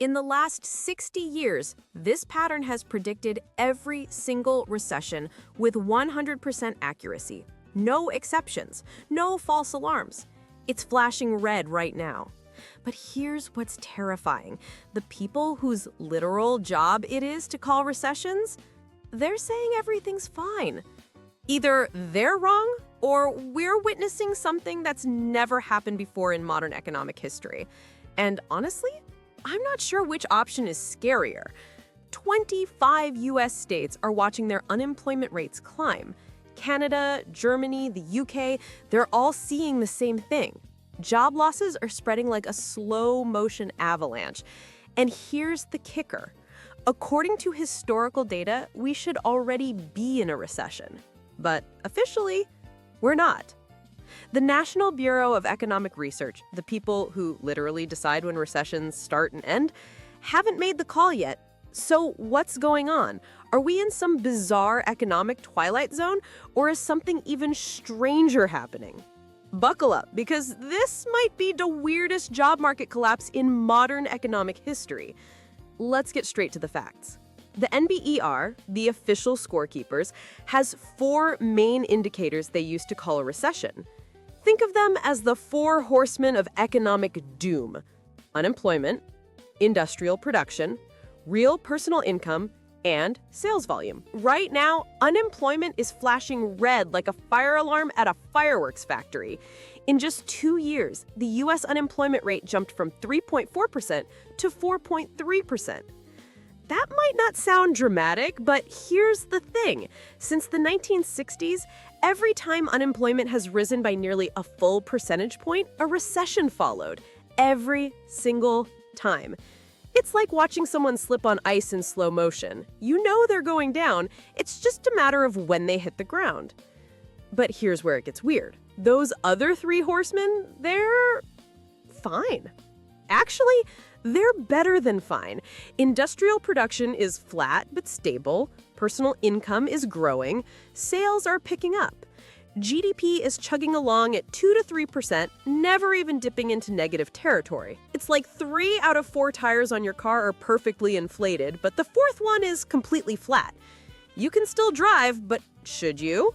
In the last 60 years, this pattern has predicted every single recession with 100% accuracy. No exceptions, no false alarms. It's flashing red right now. But here's what's terrifying. The people whose literal job it is to call recessions, they're saying everything's fine. Either they're wrong or we're witnessing something that's never happened before in modern economic history. And honestly, I'm not sure which option is scarier. 25 US states are watching their unemployment rates climb. Canada, Germany, the UK, they're all seeing the same thing. Job losses are spreading like a slow-motion avalanche. And here's the kicker. According to historical data, we should already be in a recession. But officially, we're not. The National Bureau of Economic Research, the people who literally decide when recessions start and end, haven't made the call yet. So what's going on? Are we in some bizarre economic twilight zone, or is something even stranger happening? Buckle up, because this might be the weirdest job market collapse in modern economic history. Let's get straight to the facts. The NBER, the official scorekeepers, has 4 main indicators they use to call a recession. Think of them as the 4 horsemen of economic doom: unemployment, industrial production, real personal income, and sales volume. Right now, unemployment is flashing red like a fire alarm at a fireworks factory. In just 2 years, the US unemployment rate jumped from 3.4% to 4.3%. That might not sound dramatic, but here's the thing. Since the 1960s, every time unemployment has risen by nearly a full percentage point, a recession followed. Every single time. It's like watching someone slip on ice in slow motion. You know they're going down, it's just a matter of when they hit the ground. But here's where it gets weird. Those other 3 horsemen, they're fine. Actually, they're better than fine. Industrial production is flat but stable, personal income is growing, sales are picking up. GDP is chugging along at 2 to 3%, never even dipping into negative territory. It's like 3 out of 4 tires on your car are perfectly inflated, but the 4th one is completely flat. You can still drive, but should you?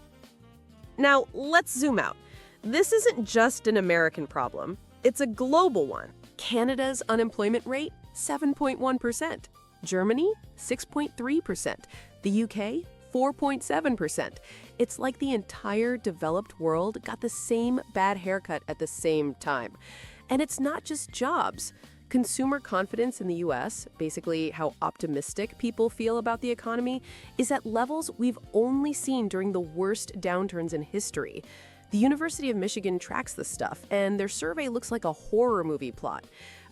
Now, let's zoom out. This isn't just an American problem. It's a global one. Canada's unemployment rate, 7.1%. Germany, 6.3%. The UK, 4.7%. It's like the entire developed world got the same bad haircut at the same time. And it's not just jobs. Consumer confidence in the US, basically how optimistic people feel about the economy, is at levels we've only seen during the worst downturns in history. The University of Michigan tracks this stuff, and their survey looks like a horror movie plot.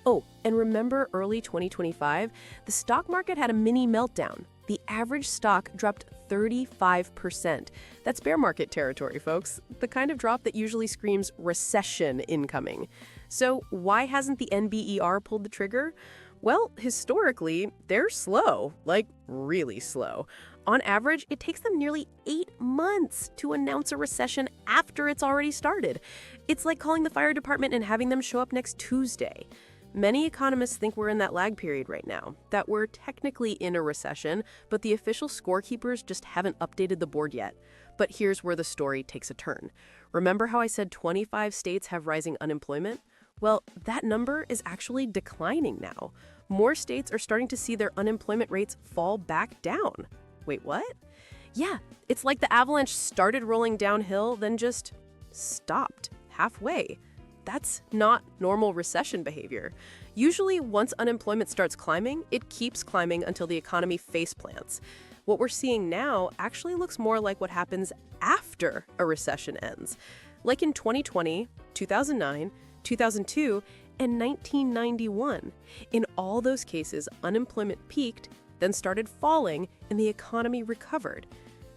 Oh, and remember early 2025? The stock market had a mini meltdown. The average stock dropped 35%. That's bear market territory, folks. The kind of drop that usually screams recession incoming. So why hasn't the NBER pulled the trigger? Well, historically, they're slow, like really slow. On average, it takes them nearly 8 months to announce a recession after it's already started. It's like calling the fire department and having them show up next Tuesday. Many economists think we're in that lag period right now, that we're technically in a recession, but the official scorekeepers just haven't updated the board yet. But here's where the story takes a turn. Remember how I said 25 states have rising unemployment? Well, that number is actually declining now. More states are starting to see their unemployment rates fall back down. Wait, what? Yeah, it's like the avalanche started rolling downhill, then just stopped halfway. That's not normal recession behavior. Usually, once unemployment starts climbing, it keeps climbing until the economy faceplants. What we're seeing now actually looks more like what happens after a recession ends. Like in 2020, 2009, 2002, and 1991. In all those cases, unemployment peaked, then started falling, and the economy recovered.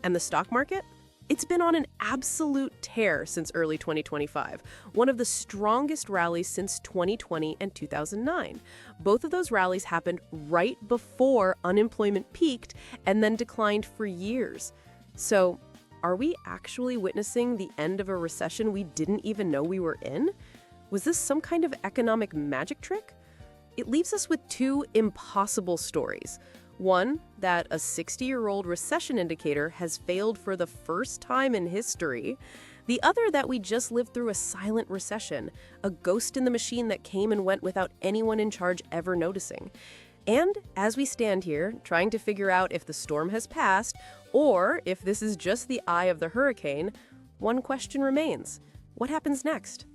And the stock market? It's been on an absolute tear since early 2025, one of the strongest rallies since 2020 and 2009. Both of those rallies happened right before unemployment peaked and then declined for years. So, are we actually witnessing the end of a recession we didn't even know we were in? Was this some kind of economic magic trick? It leaves us with two impossible stories. One, that a 60-year-old recession indicator has failed for the first time in history. The other, that we just lived through a silent recession, a ghost in the machine that came and went without anyone in charge ever noticing. And as we stand here, trying to figure out if the storm has passed, or if this is just the eye of the hurricane, one question remains. What happens next?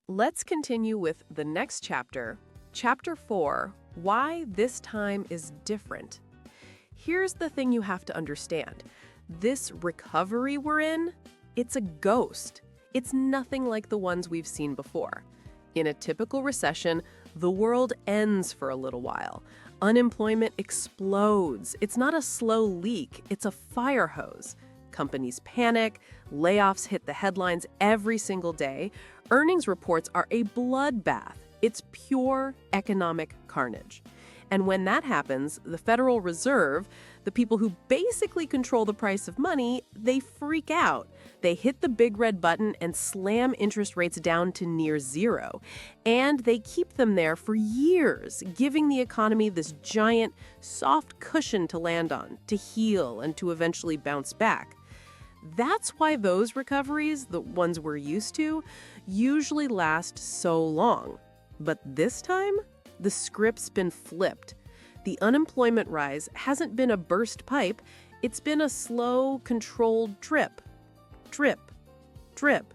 Let's continue with the next chapter, Chapter 4, Why This Time is Different. Here's the thing you have to understand. This recovery we're in, it's a ghost. It's nothing like the ones we've seen before. In a typical recession, the world ends for a little while. Unemployment explodes. It's not a slow leak, it's a fire hose. Companies panic, layoffs hit the headlines every single day. Earnings reports are a bloodbath. It's pure economic carnage. And when that happens, the Federal Reserve, the people who basically control the price of money, they freak out. They hit the big red button and slam interest rates down to near zero. And they keep them there for years, giving the economy this giant, soft cushion to land on, to heal, and to eventually bounce back. That's why those recoveries, the ones we're used to, usually last so long. But this time, the script's been flipped. The unemployment rise hasn't been a burst pipe, it's been a slow, controlled drip. Drip. Drip.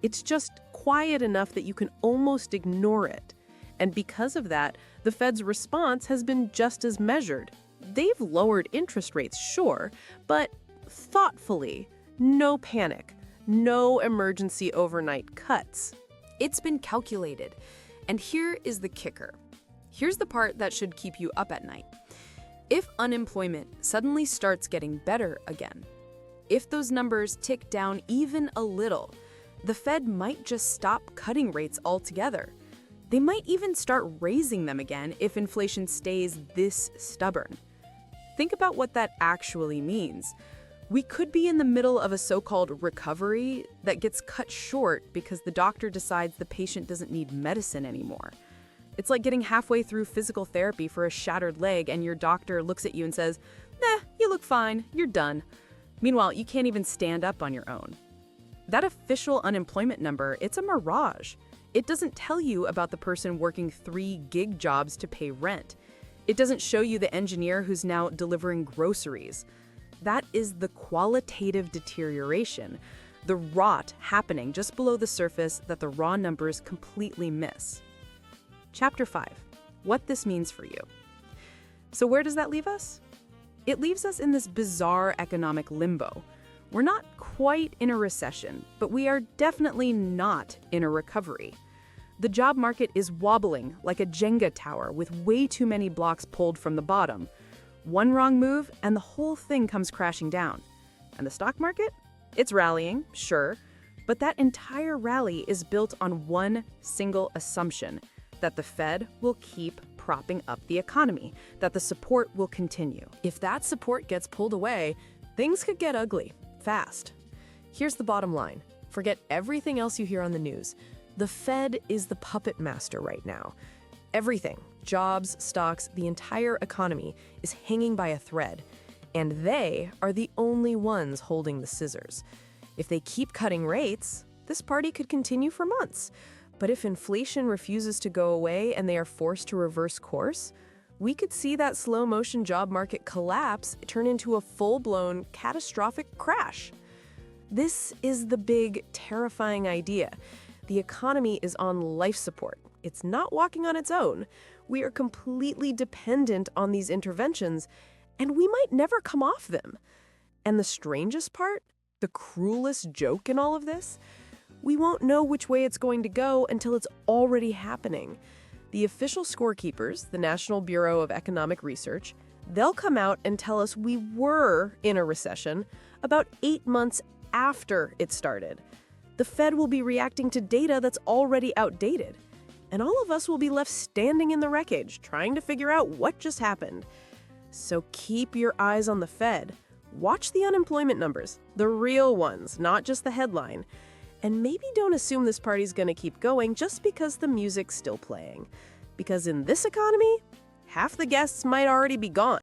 It's just quiet enough that you can almost ignore it. And because of that, the Fed's response has been just as measured. They've lowered interest rates, sure, but thoughtfully. No panic. No emergency overnight cuts. It's been calculated. And here is the kicker. Here's the part that should keep you up at night. If unemployment suddenly starts getting better again, if those numbers tick down even a little, the Fed might just stop cutting rates altogether. They might even start raising them again if inflation stays this stubborn. Think about what that actually means. We could be in the middle of a so-called recovery that gets cut short because the doctor decides the patient doesn't need medicine anymore. It's like getting halfway through physical therapy for a shattered leg and your doctor looks at you and says, "Nah, you look fine, you're done." Meanwhile, you can't even stand up on your own. That official unemployment number, it's a mirage. It doesn't tell you about the person working 3 gig jobs to pay rent. It doesn't show you the engineer who's now delivering groceries. That is the qualitative deterioration, the rot happening just below the surface that the raw numbers completely miss. Chapter 5, What This Means for You. So where does that leave us? It leaves us in this bizarre economic limbo. We're not quite in a recession, but we are definitely not in a recovery. The job market is wobbling like a Jenga tower with way too many blocks pulled from the bottom. One wrong move and the whole thing comes crashing down. And the stock market? It's rallying, sure, but that entire rally is built on one single assumption, that the Fed will keep propping up the economy, that the support will continue. If that support gets pulled away, things could get ugly, fast. Here's the bottom line. Forget everything else you hear on the news. The Fed is the puppet master right now. Everything, jobs, stocks, the entire economy is hanging by a thread. And they are the only ones holding the scissors. If they keep cutting rates, this party could continue for months. But if inflation refuses to go away and they are forced to reverse course, we could see that slow-motion job market collapse turn into a full-blown catastrophic crash. This is the big, terrifying idea. The economy is on life support. It's not walking on its own. We are completely dependent on these interventions, and we might never come off them. And the strangest part, the cruelest joke in all of this, we won't know which way it's going to go until it's already happening. The official scorekeepers, the National Bureau of Economic Research, they'll come out and tell us we were in a recession about 8 months after it started. The Fed will be reacting to data that's already outdated. And all of us will be left standing in the wreckage, trying to figure out what just happened. So keep your eyes on the Fed. Watch the unemployment numbers, the real ones, not just the headline. And maybe don't assume this party's gonna keep going just because the music's still playing. Because in this economy, half the guests might already be gone.